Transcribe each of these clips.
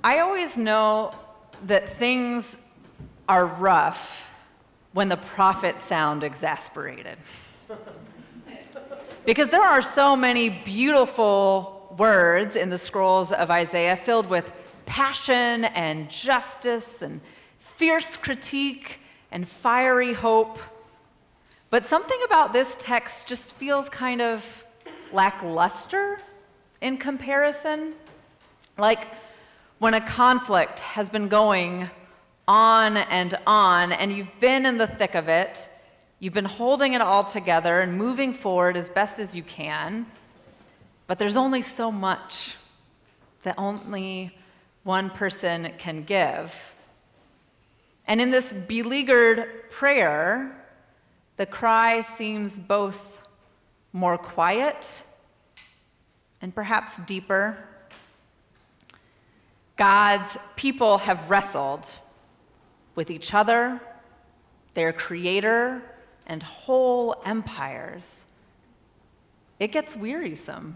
I always know that things are rough when the prophets sound exasperated. Because there are so many beautiful words in the scrolls of Isaiah filled with passion and justice and fierce critique and fiery hope. But something about this text just feels kind of lackluster in comparison. Like when a conflict has been going on, and you've been in the thick of it, you've been holding it all together and moving forward as best as you can, but there's only so much that only one person can give. And in this beleaguered prayer, the cry seems both more quiet and perhaps deeper. God's people have wrestled with each other, their creator, and whole empires. It gets wearisome.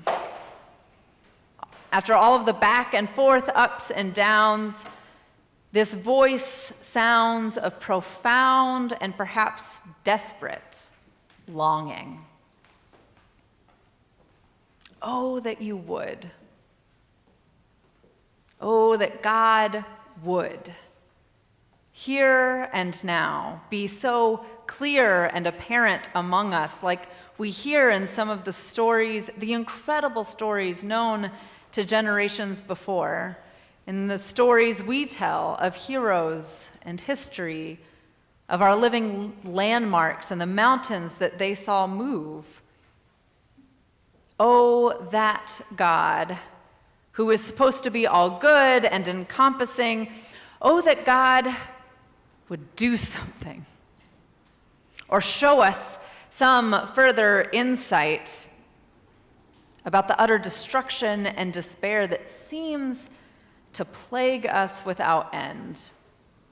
After all of the back and forth, ups and downs, this voice sounds of profound and perhaps desperate longing. Oh, that you would. Oh, that God would, here and now, be so clear and apparent among us, like we hear in some of the stories, the incredible stories known to generations before, in the stories we tell of heroes and history, of our living landmarks and the mountains that they saw move. Oh, that God, who is supposed to be all good and encompassing, oh, that God would do something or show us some further insight about the utter destruction and despair that seems to plague us without end,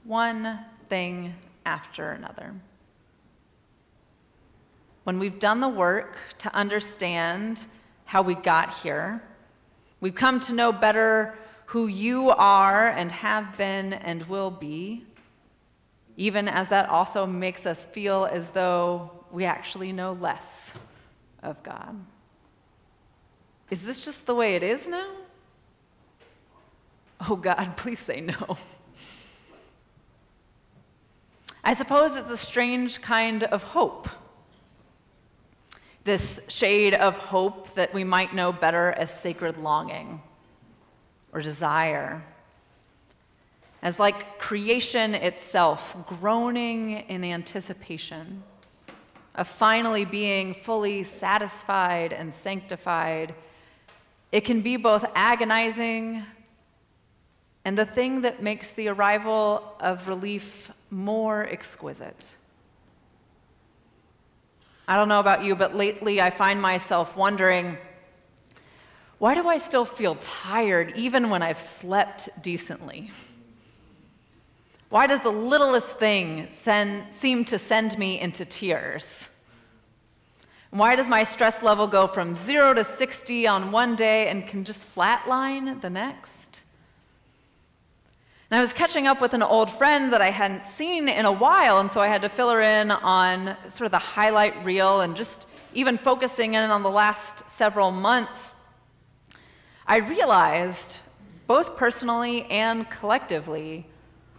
one thing after another. When we've done the work to understand how we got here, we've come to know better who you are and have been and will be, even as that also makes us feel as though we actually know less of God. Is this just the way it is now? Oh God, please say no. I suppose it's a strange kind of hope. This shade of hope that we might know better as sacred longing or desire. As like creation itself, groaning in anticipation of finally being fully satisfied and sanctified. It can be both agonizing and the thing that makes the arrival of relief more exquisite. I don't know about you, but lately I find myself wondering, why do I still feel tired even when I've slept decently? Why does the littlest thing seem to send me into tears? Why does my stress level go from 0 to 60 on one day and can just flatline the next? And I was catching up with an old friend that I hadn't seen in a while, and so I had to fill her in on sort of the highlight reel and just even focusing in on the last several months. I realized, both personally and collectively,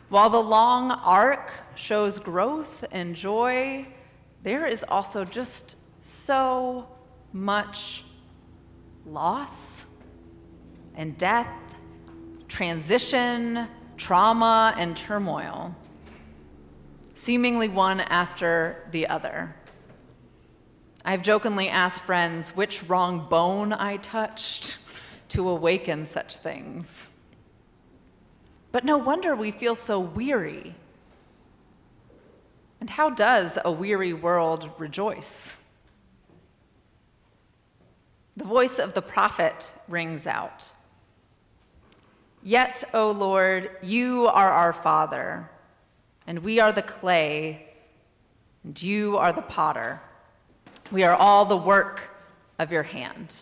while the long arc shows growth and joy, there is also just so much loss and death, transition, trauma, and turmoil, seemingly one after the other. I've jokingly asked friends which wrong bone I touched to awaken such things. But no wonder we feel so weary. And how does a weary world rejoice? The voice of the prophet rings out. Yet, O Lord, you are our Father, and we are the clay, and you are the potter. We are all the work of your hand.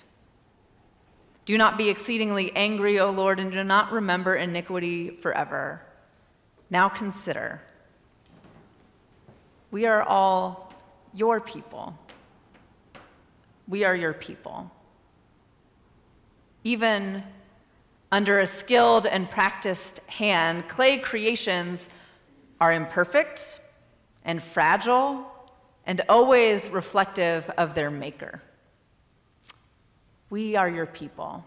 Do not be exceedingly angry, O Lord, and do not remember iniquity forever. Now consider, we are all your people. We are your people. Even under a skilled and practiced hand, clay creations are imperfect and fragile and always reflective of their maker. We are your people.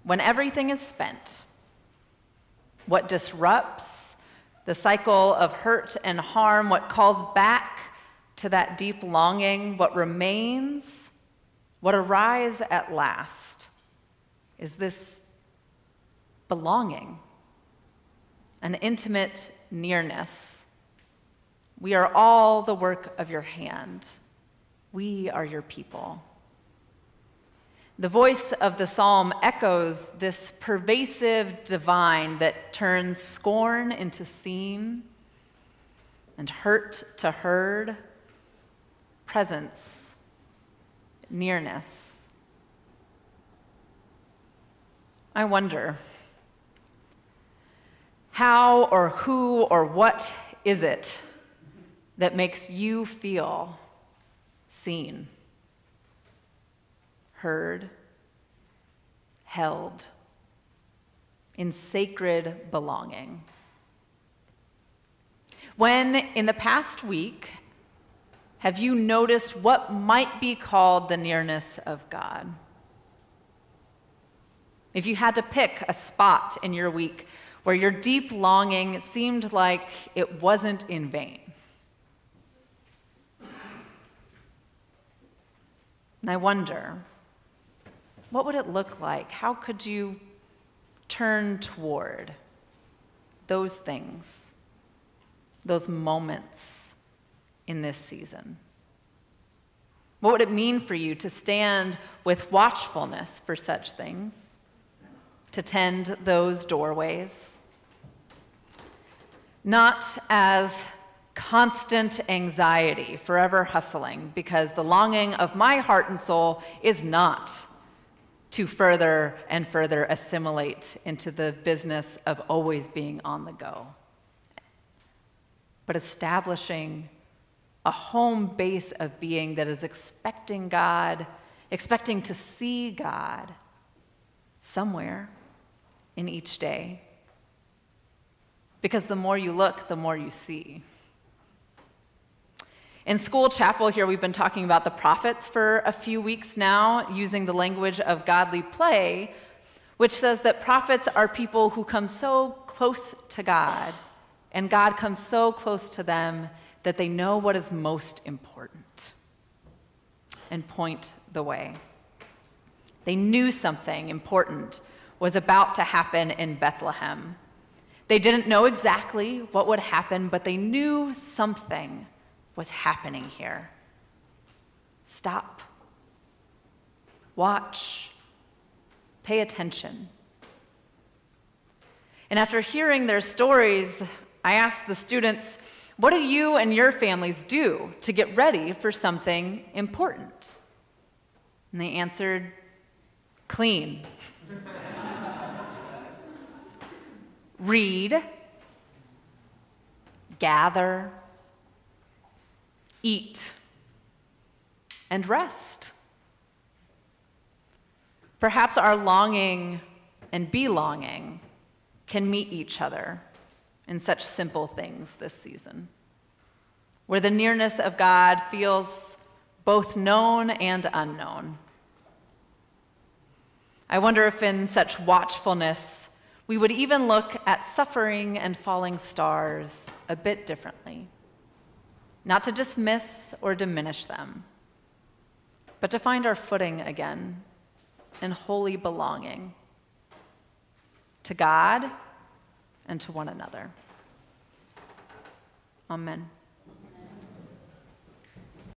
When everything is spent, what disrupts the cycle of hurt and harm, what calls back to that deep longing, what remains, what arrives at last, is this belonging, an intimate nearness. We are all the work of your hand. We are your people. The voice of the psalm echoes this pervasive divine that turns scorn into seen and hurt to heard, presence, nearness. I wonder, how or who or what is it that makes you feel seen, heard, held, in sacred belonging? When, in the past week, have you noticed what might be called the nearness of God? If you had to pick a spot in your week where your deep longing seemed like it wasn't in vain, and I wonder, what would it look like? How could you turn toward those things, those moments in this season? What would it mean for you to stand with watchfulness for such things, to tend those doorways? Not as constant anxiety, forever hustling, because the longing of my heart and soul is not to further and further assimilate into the business of always being on the go, but establishing a home base of being that is expecting God, expecting to see God somewhere in each day. Because the more you look, the more you see. In school chapel here, we've been talking about the prophets for a few weeks now, using the language of godly play, which says that prophets are people who come so close to God, and God comes so close to them that they know what is most important and point the way. They knew something important was about to happen in Bethlehem. They didn't know exactly what would happen, but they knew something was happening here. Stop. Watch. Pay attention. And after hearing their stories, I asked the students, what do you and your families do to get ready for something important? And they answered, clean. Read. Gather. Eat, and rest. Perhaps our longing and belonging can meet each other in such simple things this season, where the nearness of God feels both known and unknown. I wonder if in such watchfulness, we would even look at suffering and falling stars a bit differently. Not to dismiss or diminish them, but to find our footing again in holy belonging to God and to one another. Amen.